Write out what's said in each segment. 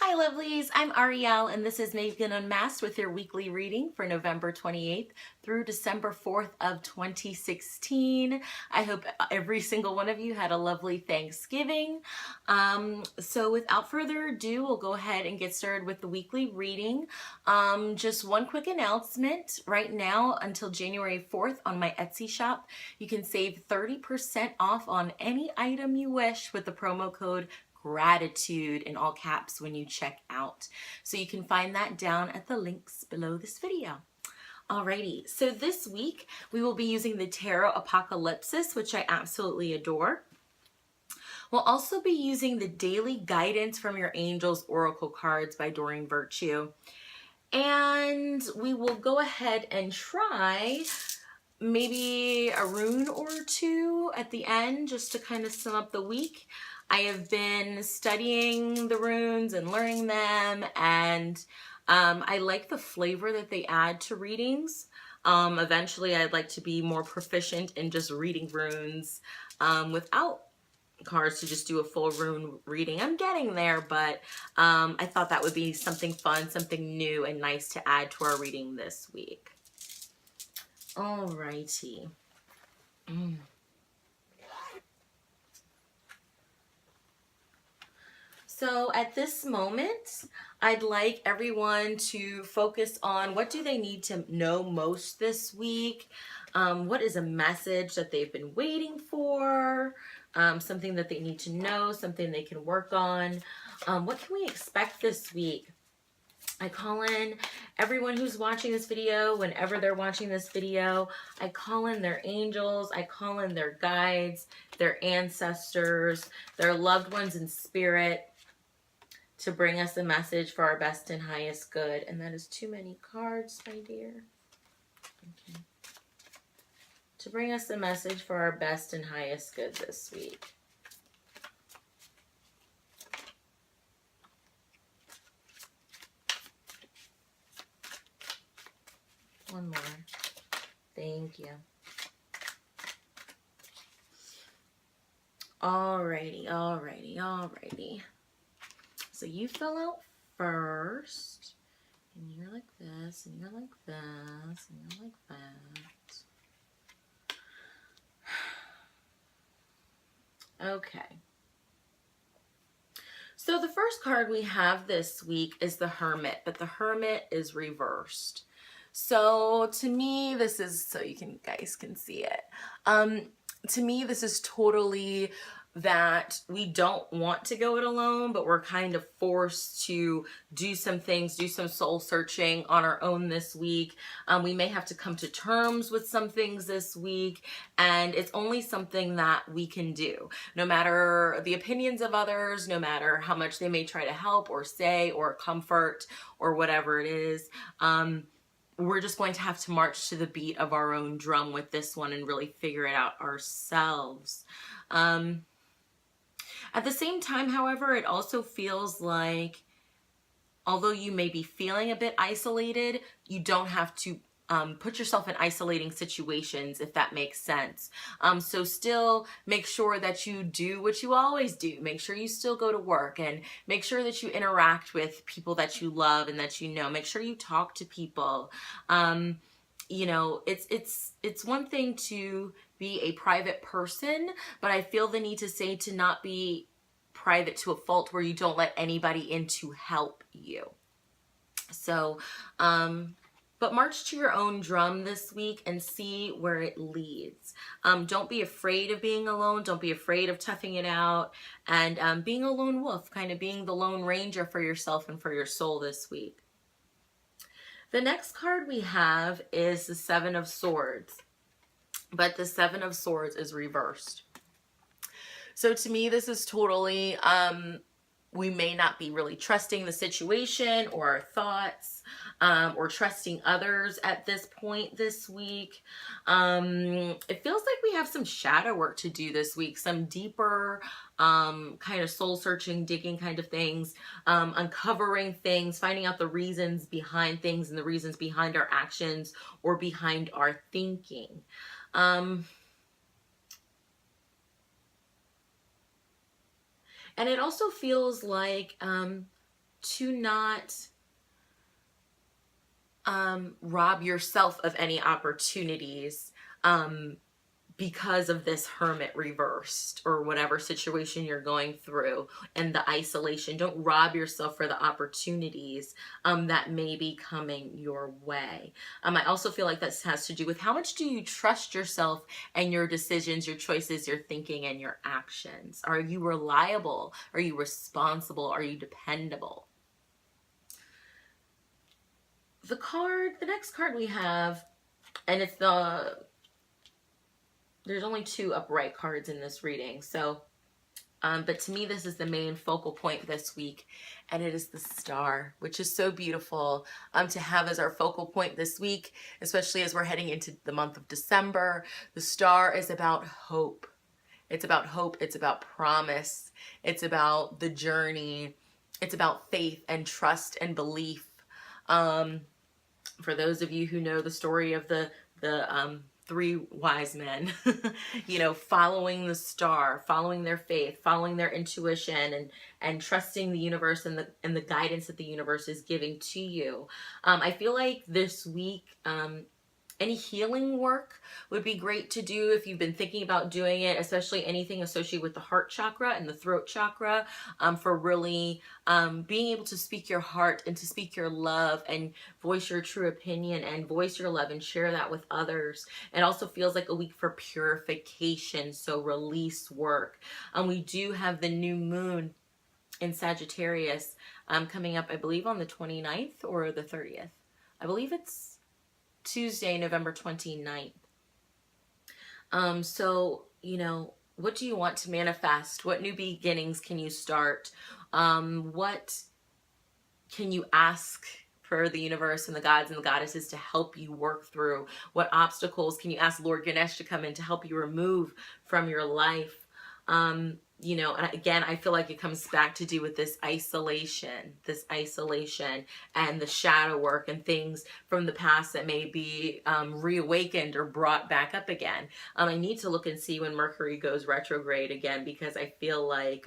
Hi lovelies, I'm Ariel and this is Megan Unmasked with your weekly reading for November 28th through December 4th of 2016. I hope every single one of you had a lovely Thanksgiving. So without further ado, we'll go ahead and get started with the weekly reading. Just one quick announcement. Right now until January 4th on my Etsy shop, you can save 30% off on any item you wish with the promo code gratitude in all caps when you check out. So you can find that down at the links below this video. Alrighty, so this week we will be using the Tarot Apocalypsis, which I absolutely adore. We'll also be using the Daily Guidance from Your Angels Oracle cards by Doreen Virtue. And we will go ahead and try maybe a rune or two at the end just to kind of sum up the week. I have been studying the runes and learning them, and I like the flavor that they add to readings. Eventually I'd like to be more proficient in just reading runes without cards, to just do a full rune reading. I'm getting there, but I thought that would be something fun, something new and nice to add to our reading this week. Alrighty. So at this moment, I'd like everyone to focus on what do they need to know most this week. What is a message that they've been waiting for? Something that they need to know, something they can work on. What can we expect this week? I call in everyone who's watching this video, whenever they're watching this video, I call in their angels, I call in their guides, their ancestors, their loved ones in spirit, to bring us a message for our best and highest good. And that is too many cards, my dear. Okay. To bring us a message for our best and highest good this week. One more. Thank you. Alrighty. So you fill out first, and you're like this, and you're like this, and you're like that. Okay. So the first card we have this week is the Hermit, but the Hermit is reversed. So to me, this is, so you guys can see it. To me, this is totally that we don't want to go it alone, but we're kind of forced to do some things, do some soul searching on our own this week. We may have to come to terms with some things this week, and it's only something that we can do. No matter the opinions of others, no matter how much they may try to help or say or comfort or whatever it is, we're just going to have to march to the beat of our own drum with this one and really figure it out ourselves. At the same time, however, it also feels like, although you may be feeling a bit isolated, you don't have to put yourself in isolating situations, if that makes sense. So still make sure that you do what you always do. Make sure you still go to work, and make sure that you interact with people that you love and that you know. Make sure you talk to people. You know, it's one thing to be a private person, but I feel the need to say to not be private to a fault where you don't let anybody in to help you. So, but march to your own drum this week and see where it leads. Don't be afraid of being alone. Don't be afraid of toughing it out, and being a lone wolf, kind of being the lone ranger for yourself and for your soul this week. The next card we have is the Seven of Swords, but the Seven of Swords is reversed. So to me, this is totally, we may not be really trusting the situation or our thoughts, or trusting others at this point this week. It feels like we have some shadow work to do this week, some deeper kind of soul searching, digging kind of things, uncovering things, finding out the reasons behind things and the reasons behind our actions or behind our thinking. And it also feels like to not rob yourself of any opportunities because of this Hermit reversed or whatever situation you're going through and the isolation. Don't rob yourself for the opportunities that may be coming your way. I also feel like this has to do with how much do you trust yourself and your decisions, your choices, your thinking, and your actions. Are you reliable? Are you responsible? Are you dependable? The next card we have, and it's there's only 2 upright cards in this reading. So, but to me, this is the main focal point this week, and it is the star, which is so beautiful to have as our focal point this week, especially as we're heading into the month of December. The star is about hope. It's about hope. It's about promise. It's about the journey. It's about faith and trust and belief. For those of you who know the story of the 3 wise men, you know, following the star, following their faith, following their intuition, and trusting the universe and the guidance that the universe is giving to you. I feel like this week, any healing work would be great to do if you've been thinking about doing it, especially anything associated with the heart chakra and the throat chakra, for really being able to speak your heart and to speak your love and voice your true opinion and voice your love and share that with others. It also feels like a week for purification, so release work. We do have the new moon in Sagittarius coming up, I believe, on the 29th or the 30th. I believe it's Tuesday, November 29th. So, you know, what do you want to manifest? What new beginnings can you start? What can you ask for the universe and the gods and the goddesses to help you work through? What obstacles can you ask Lord Ganesh to come in to help you remove from your life? You know, and again, I feel like it comes back to do with this isolation and the shadow work and things from the past that may be reawakened or brought back up again. I need to look and see when Mercury goes retrograde again, because I feel like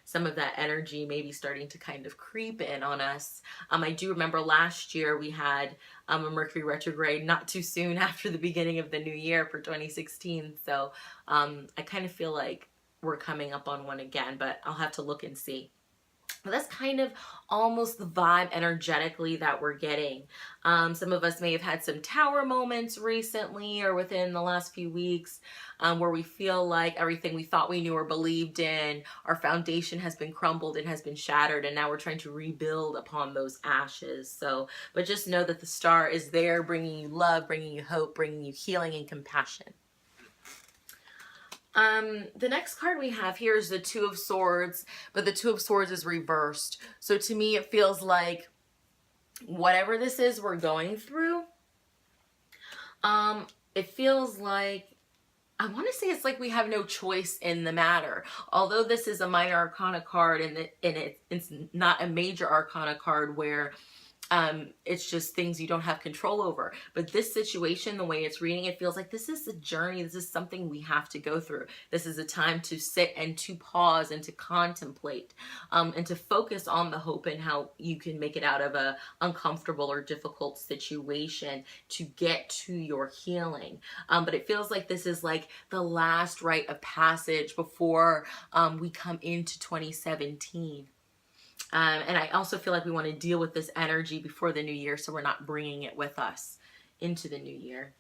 some of that energy may be starting to kind of creep in on us. I do remember last year we had a Mercury retrograde not too soon after the beginning of the new year for 2016. So I kind of feel like we're coming up on one again, but I'll have to look and see. But that's kind of almost the vibe energetically that we're getting. Some of us may have had some tower moments recently or within the last few weeks where we feel like everything we thought we knew or believed in, our foundation has been crumbled and has been shattered, and now we're trying to rebuild upon those ashes. So, but just know that the star is there bringing you love, bringing you hope, bringing you healing and compassion. The next card we have here is the 2 of Swords, but the 2 of Swords is reversed. So to me, it feels like whatever this is we're going through, it feels like, I want to say it's like we have no choice in the matter. Although this is a minor arcana card and it's not a major arcana card where it's just things you don't have control over. But this situation, the way it's reading, it feels like this is a journey. This is something we have to go through. This is a time to sit and to pause and to contemplate and to focus on the hope and how you can make it out of a uncomfortable or difficult situation to get to your healing. But it feels like this is like the last rite of passage before we come into 2017. And I also feel like we want to deal with this energy before the new year, so we're not bringing it with us into the new year.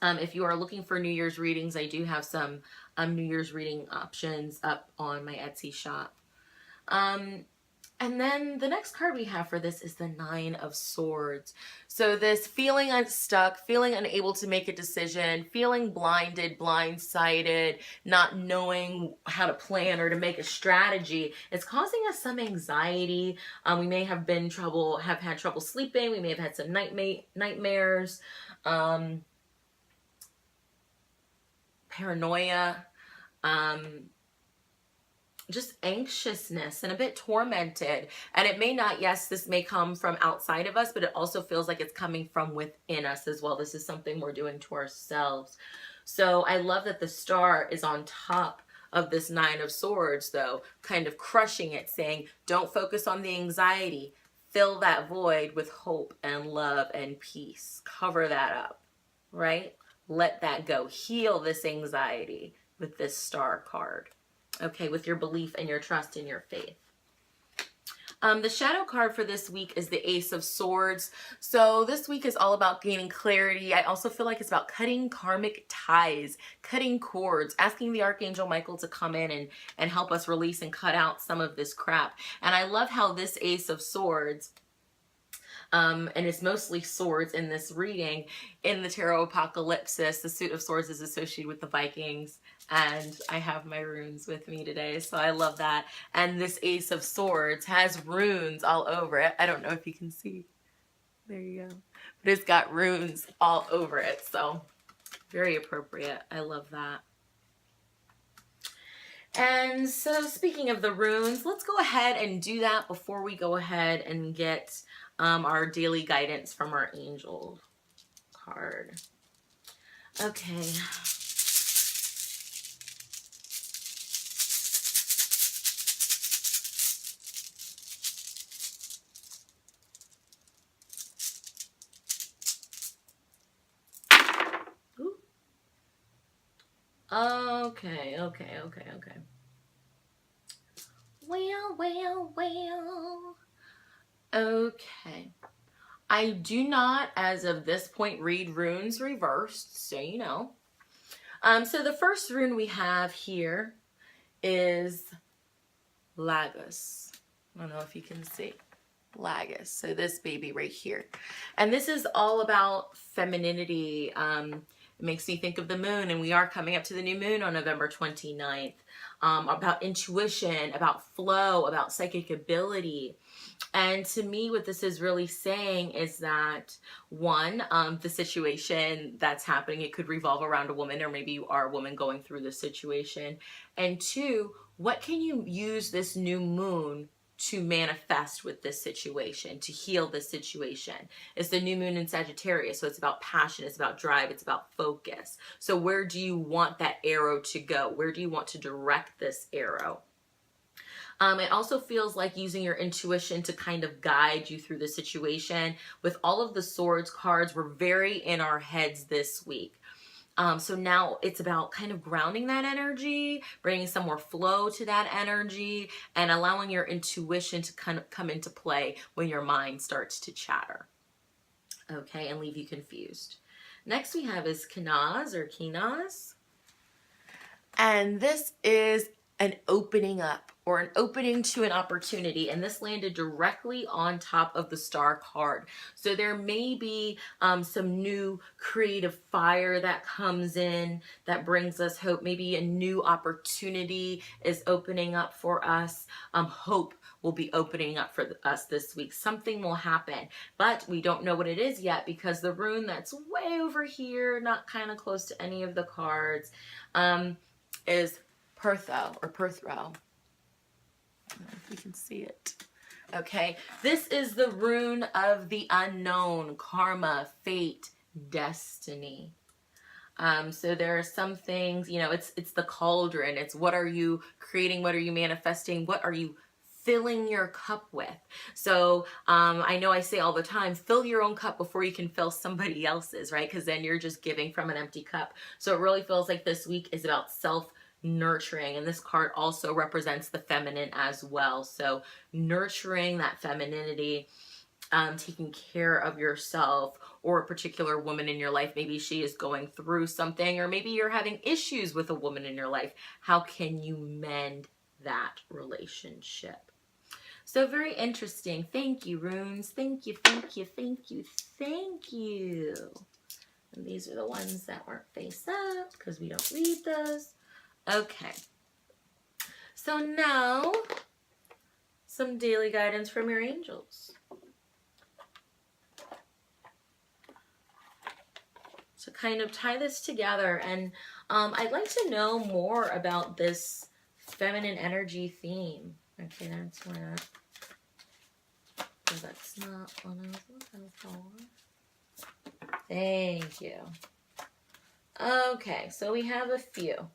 If you are looking for New Year's readings, I do have some New Year's reading options up on my Etsy shop. And then the next card we have for this is the 9 of Swords. So this feeling unstuck, feeling unable to make a decision, feeling blinded, blindsided, not knowing how to plan or to make a strategy, it's causing us some anxiety. We may have had trouble sleeping. We may have had some nightmares, paranoia, just anxiousness and a bit tormented. And it may not, yes, this may come from outside of us, but it also feels like it's coming from within us as well. This is something we're doing to ourselves. So I love that the star is on top of this Nine of Swords, though, kind of crushing it, saying, don't focus on the anxiety. Fill that void with hope and love and peace. Cover that up, right? Let that go. Heal this anxiety with this Star card. Okay, with your belief and your trust in your faith. The shadow card for this week is the Ace of Swords. So this week is all about gaining clarity. I also feel like it's about cutting karmic ties, cutting cords, asking the Archangel Michael to come in and help us release and cut out some of this crap. And I love how this Ace of Swords, and it's mostly swords in this reading. In the Tarot Apocalypsis, the Suit of Swords is associated with the Vikings, and I have my runes with me today, so I love that. And this Ace of Swords has runes all over it. I don't know if you can see. There you go. But it's got runes all over it, so very appropriate. I love that. And so speaking of the runes, let's go ahead and do that before we go ahead and get our daily guidance from our angel card. Okay. Ooh. Okay. Well. Okay. I do not, as of this point, read runes reversed, so you know. So the first rune we have here is Lagos. I don't know if you can see. Lagos. So this baby right here. And this is all about femininity. It makes me think of the moon, and we are coming up to the new moon on November 29th. About intuition, about flow, about psychic ability. And to me, what this is really saying is that, one, the situation that's happening, it could revolve around a woman, or maybe you are a woman going through this situation. And two, what can you use this new moon to manifest with this situation, to heal this situation? It's the new moon in Sagittarius, so it's about passion, it's about drive, it's about focus. So where do you want that arrow to go? Where do you want to direct this arrow? It also feels like using your intuition to kind of guide you through the situation. With all of the swords cards, we're very in our heads this week. So now it's about kind of grounding that energy, bringing some more flow to that energy, and allowing your intuition to kind of come into play when your mind starts to chatter. Okay, and leave you confused. Next we have is Kenaz or Kinaz. And this is an opening up, or an opening to an opportunity, and this landed directly on top of the Star card. So there may be some new creative fire that comes in that brings us hope. Maybe a new opportunity is opening up for us. Hope will be opening up for us this week. Something will happen, but we don't know what it is yet, because the rune that's way over here, not kind of close to any of the cards, is Pertho or Perthro. I don't know if you can see it. Okay, this is the rune of the unknown, karma, fate, destiny. So there are some things, you know, it's the cauldron. It's what are you creating? What are you manifesting? What are you filling your cup with? So I know I say all the time, fill your own cup before you can fill somebody else's, right? Because then you're just giving from an empty cup. So it really feels like this week is about self-nurturing, and this card also represents the feminine as well. So nurturing that femininity, taking care of yourself, or a particular woman in your life. Maybe she is going through something, or maybe you're having issues with a woman in your life. How can you mend that relationship? So very interesting. Thank you, runes. Thank you. And these are the ones that weren't face up because we don't read those. Okay. So now, some daily guidance from your angels. To kind of tie this together, and I'd like to know more about this feminine energy theme. Okay, that's that. So that's not what I was looking for. Thank you. Okay, so we have a few.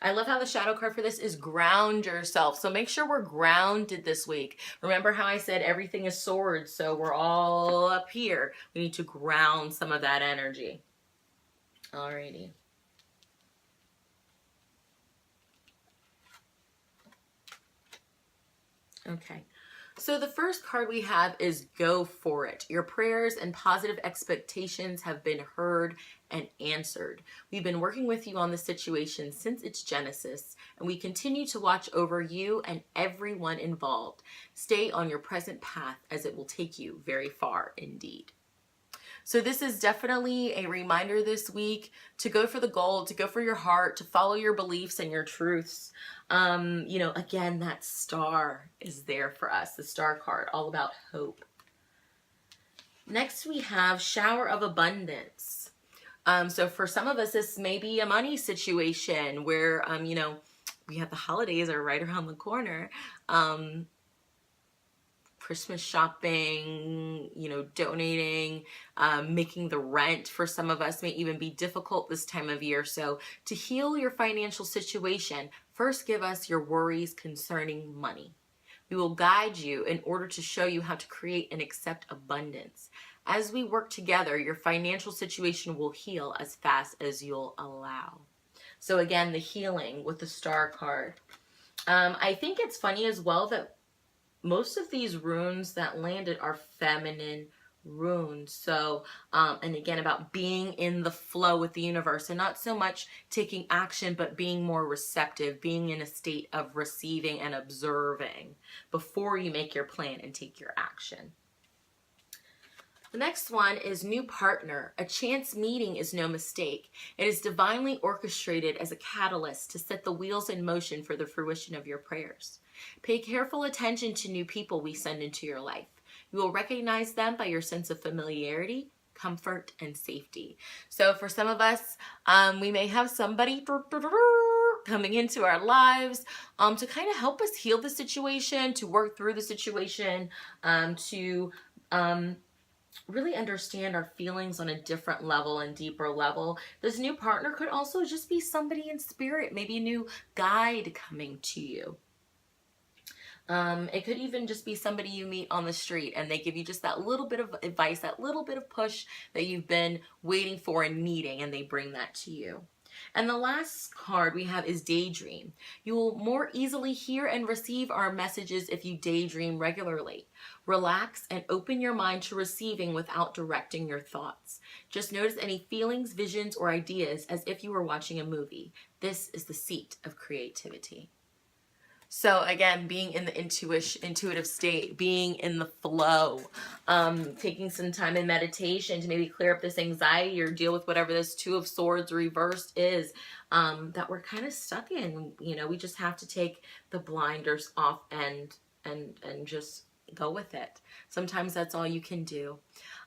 I love how the shadow card for this is ground yourself. So make sure we're grounded this week. Remember how I said everything is swords, so we're all up here. We need to ground some of that energy. Alrighty. Okay. So the first card we have is go for it. Your prayers and positive expectations have been heard and answered. We've been working with you on the situation since its genesis, and we continue to watch over you and everyone involved. Stay on your present path as it will take you very far indeed. So this is definitely a reminder this week to go for the goal, to go for your heart, to follow your beliefs and your truths. You know, again, that star is there for us, the star card, all about hope. Next, we have shower of abundance. So for some of us, this may be a money situation where, you know, we have the holidays are right around the corner. Christmas shopping, you know, donating, making the rent for some of us may even be difficult this time of year. So to heal your financial situation, first give us your worries concerning money. We will guide you in order to show you how to create and accept abundance. As we work together, your financial situation will heal as fast as you'll allow. So again, the healing with the star card. I think it's funny as well that most of these runes that landed are feminine runes. So, and again, about being in the flow with the universe and not so much taking action, but being more receptive, being in a state of receiving and observing before you make your plan and take your action. The next one is new partner. A chance meeting is no mistake. It is divinely orchestrated as a catalyst to set the wheels in motion for the fruition of your prayers. Pay careful attention to new people we send into your life. You will recognize them by your sense of familiarity, comfort, and safety. So for some of us, we may have somebody coming into our lives to kind of help us heal the situation, to work through the situation, to really understand our feelings on a different level and deeper level. This new partner could also just be somebody in spirit, maybe a new guide coming to you. It could even just be somebody you meet on the street and they give you just that little bit of advice, that little bit of push that you've been waiting for and needing, and they bring that to you. And the last card we have is daydream. You will more easily hear and receive our messages if you daydream regularly. Relax and open your mind to receiving without directing your thoughts. Just notice any feelings, visions, or ideas as if you were watching a movie. This is the seat of creativity. So again, being in the intuitive state, being in the flow, taking some time in meditation to maybe clear up this anxiety or deal with whatever this Two of Swords reversed is that we're kind of stuck in. You know, we just have to take the blinders off and just go with it. Sometimes that's all you can do.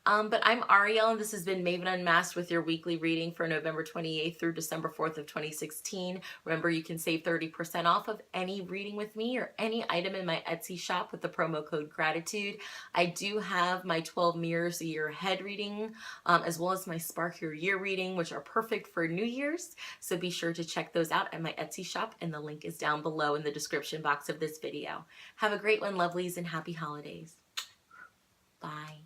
But I'm Ariel, and this has been Maven Unmasked with your weekly reading for November 28th through December 4th of 2016. Remember, you can save 30% off of any reading with me or any item in my Etsy shop with the promo code GRATITUDE. I do have my 12 Mirrors a Year Ahead reading, as well as my Spark Your Year reading, which are perfect for New Year's. So be sure to check those out at my Etsy shop, and the link is down below in the description box of this video. Have a great one, lovelies, and happy holidays. Bye.